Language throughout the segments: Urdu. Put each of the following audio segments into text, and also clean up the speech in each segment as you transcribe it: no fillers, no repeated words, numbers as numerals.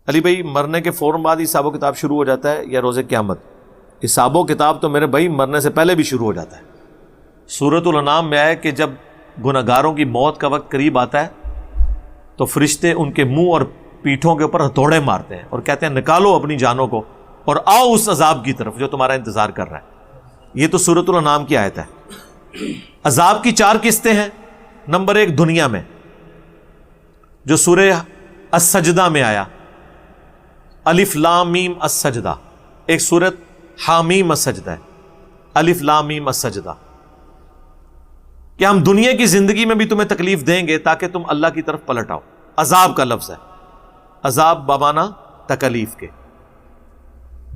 علی بھائی مرنے کے فوراً بعد حساب و کتاب شروع ہو جاتا ہے یا روز قیامت؟ حساب و کتاب تو میرے بھائی مرنے سے پہلے بھی شروع ہو جاتا ہے۔ سورۃ الانعام میں ہے کہ جب گناہگاروں کی موت کا وقت قریب آتا ہے تو فرشتے ان کے منہ اور پیٹھوں کے اوپر ہتھوڑے مارتے ہیں اور کہتے ہیں نکالو اپنی جانوں کو اور آؤ اس عذاب کی طرف جو تمہارا انتظار کر رہا ہے۔ یہ تو سورۃ الانعام کی آیت ہے۔ عذاب کی 4 قسطیں ہیں۔ نمبر 1 دنیا میں، جو سورہ السجدہ میں آیا، الف لام میم السجدہ، ایک سورت حامیم السجدہ ہے، الف لام میم السجدہ، کہ ہم دنیا کی زندگی میں بھی تمہیں تکلیف دیں گے تاکہ تم اللہ کی طرف پلٹ آؤ۔ عذاب کا لفظ ہے، عذاب بمانا تکلیف کے۔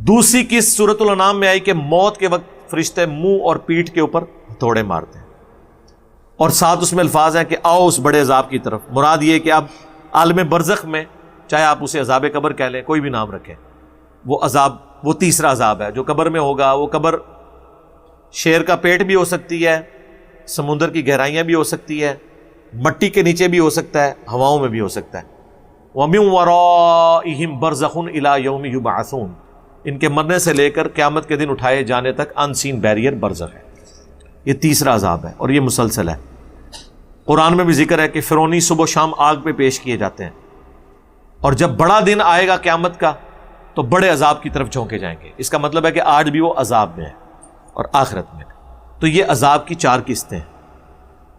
دوسری قسط سورۃ الانعام میں آئی کہ موت کے وقت فرشتے منہ اور پیٹھ کے اوپر ہتھوڑے مارتے ہیں، اور ساتھ اس میں الفاظ ہیں کہ آؤ اس بڑے عذاب کی طرف۔ مراد یہ کہ اب عالم برزخ میں، چاہے آپ اسے عذاب قبر کہہ لیں، کوئی بھی نام رکھیں، وہ عذاب، وہ تیسرا عذاب ہے جو قبر میں ہوگا۔ وہ قبر شیر کا پیٹ بھی ہو سکتی ہے، سمندر کی گہرائیاں بھی ہو سکتی ہے، مٹی کے نیچے بھی ہو سکتا ہے، ہواؤں میں بھی ہو سکتا ہے۔ وَمِن وَرَائِهِمْ بَرْزَخٌ إِلَىٰ يَوْمِ يُبْعَثُونَ، ان کے مرنے سے لے کر قیامت کے دن اٹھائے جانے تک ان سین بیریئر برزخ ہے۔ یہ تیسرا عذاب ہے اور یہ مسلسل ہے۔ قرآن میں بھی ذکر ہے کہ فرعونی صبح و شام آگ پہ پیش کیے جاتے ہیں، اور جب بڑا دن آئے گا قیامت کا تو بڑے عذاب کی طرف جھونکے جائیں گے۔ اس کا مطلب ہے کہ آج بھی وہ عذاب میں ہے اور آخرت میں۔ تو یہ عذاب کی 4 قسطیں ہیں۔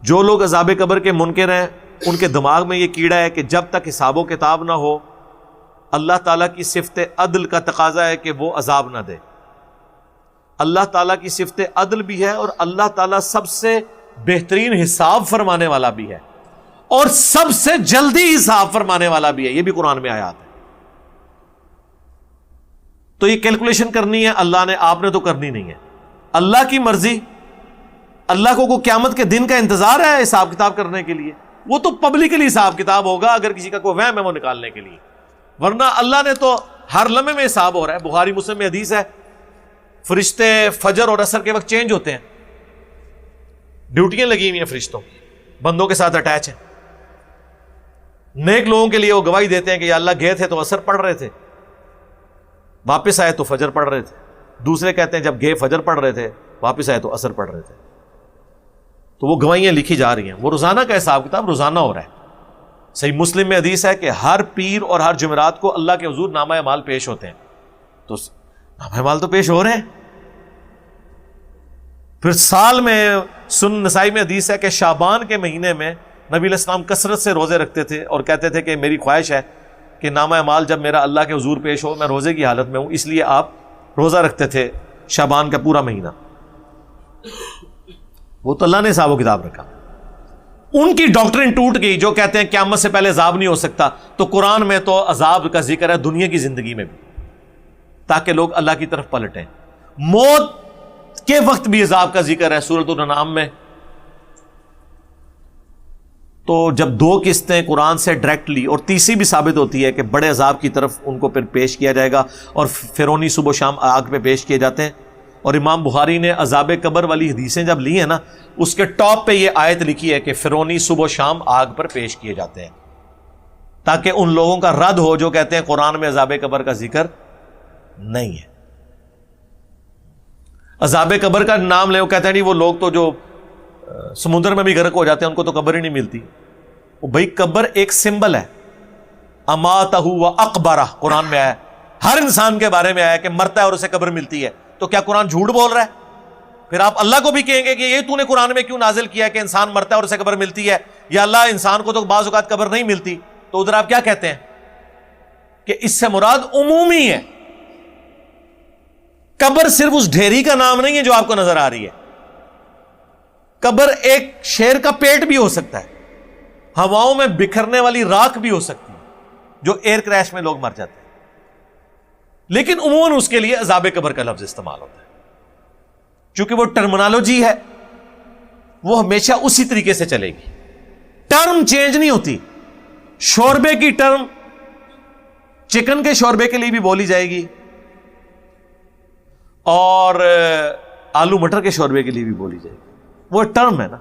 جو لوگ عذاب قبر کے منکر ہیں ان کے دماغ میں یہ کیڑا ہے کہ جب تک حساب و کتاب نہ ہو، اللہ تعالیٰ کی صفت عدل کا تقاضا ہے کہ وہ عذاب نہ دے۔ اللہ تعالیٰ کی صفت عدل بھی ہے، اور اللہ تعالیٰ سب سے بہترین حساب فرمانے والا بھی ہے، اور سب سے جلدی حساب فرمانے والا بھی ہے۔ یہ بھی قرآن میں آیات ہے۔ تو یہ کیلکولیشن کرنی ہے اللہ نے، آپ نے تو کرنی نہیں ہے۔ اللہ کی مرضی، اللہ کو قیامت کے دن کا انتظار ہے حساب کتاب کرنے کے لیے، وہ تو پبلکلی حساب کتاب ہوگا اگر کسی کا کوئی وہم ہے وہ نکالنے کے لیے، ورنہ اللہ نے تو ہر لمحے میں حساب ہو رہا ہے۔ بخاری مسلم میں حدیث ہے، فرشتے فجر اور عصر کے وقت چینج ہوتے ہیں، ڈیوٹیاں لگی ہوئی ہیں فرشتوں، بندوں کے ساتھ اٹیچ ہیں۔ نیک لوگوں کے لیے وہ گواہی دیتے ہیں کہ یا اللہ گئے تھے تو عصر پڑھ رہے تھے، واپس آئے تو فجر پڑھ رہے تھے۔ دوسرے کہتے ہیں جب گئے فجر پڑھ رہے تھے، واپس آئے تو عصر پڑھ رہے تھے۔ تو وہ گواہیاں لکھی جا رہی ہیں، وہ روزانہ کا حساب کتاب روزانہ ہو رہا ہے۔ صحیح مسلم میں حدیث ہے کہ ہر پیر اور ہر جمعرات کو اللہ کے حضور نامہ اعمال پیش ہوتے ہیں، تو نامہ اعمال تو پیش ہو رہے ہیں۔ پھر سال میں سنن نسائی میں حدیث ہے کہ شعبان کے مہینے میں نبی علیہ السلام کثرت سے روزے رکھتے تھے اور کہتے تھے کہ میری خواہش ہے کہ نامہ اعمال جب میرا اللہ کے حضور پیش ہو میں روزے کی حالت میں ہوں، اس لیے آپ روزہ رکھتے تھے شعبان کا پورا مہینہ۔ وہ تو اللہ نے حساب و کتاب رکھا۔ ان کی ڈاکٹرن ٹوٹ گئی جو کہتے ہیں قیامت سے پہلے عذاب نہیں ہو سکتا، تو قرآن میں تو عذاب کا ذکر ہے دنیا کی زندگی میں بھی، تاکہ لوگ اللہ کی طرف پلٹیں۔ موت کے وقت بھی عذاب کا ذکر ہے سورۃ الانعام میں۔ تو جب 2 قسطیں قرآن سے ڈائریکٹلی، اور تیسری بھی ثابت ہوتی ہے کہ بڑے عذاب کی طرف ان کو پھر پیش کیا جائے گا، اور فرعونی صبح و شام آگ پہ پیش کیے جاتے ہیں۔ اور امام بخاری نے عذاب قبر والی حدیثیں جب لی ہیں نا، اس کے ٹاپ پہ یہ آیت لکھی ہے کہ فرعونی صبح و شام آگ پر پیش کیے جاتے ہیں، تاکہ ان لوگوں کا رد ہو جو کہتے ہیں قرآن میں عذاب قبر کا ذکر نہیں ہے۔ عذاب قبر کا نام لے، وہ کہتے ہیں نہیں وہ لوگ تو جو سمندر میں بھی غرق ہو جاتے ہیں ان کو تو قبر ہی نہیں ملتی۔ وہ بھائی قبر ایک سمبل ہے، اماتہ و اقبرہ قرآن میں آیا، ہر انسان کے بارے میں آیا کہ مرتا ہے اور اسے قبر ملتی ہے۔ تو کیا قرآن جھوٹ بول رہا ہے؟ پھر آپ اللہ کو بھی کہیں گے کہ یہ تو نے قرآن میں کیوں نازل کیا ہے کہ انسان مرتا ہے اور اسے قبر ملتی ہے، یا اللہ انسان کو تو بعض اوقات قبر نہیں ملتی، تو ادھر آپ کیا کہتے ہیں کہ اس سے مراد عمومی ہے، قبر صرف اس ڈھیری کا نام نہیں ہے جو آپ کو نظر آ رہی ہے۔ قبر ایک شیر کا پیٹ بھی ہو سکتا ہے، ہواؤں میں بکھرنے والی راکھ بھی ہو سکتی ہے جو ایئر کریش میں لوگ مر جاتے ہیں، لیکن عموماً اس کے لیے عذاب قبر کا لفظ استعمال ہوتا ہے، چونکہ وہ ٹرمنالوجی ہے، وہ ہمیشہ اسی طریقے سے چلے گی، ٹرم چینج نہیں ہوتی۔ شوربے کی ٹرم چکن کے شوربے کے لیے بھی بولی جائے گی، اور آلو مٹر کے شوربے کے لیے بھی بولی جائے گی، وہ ٹرم ہے نا۔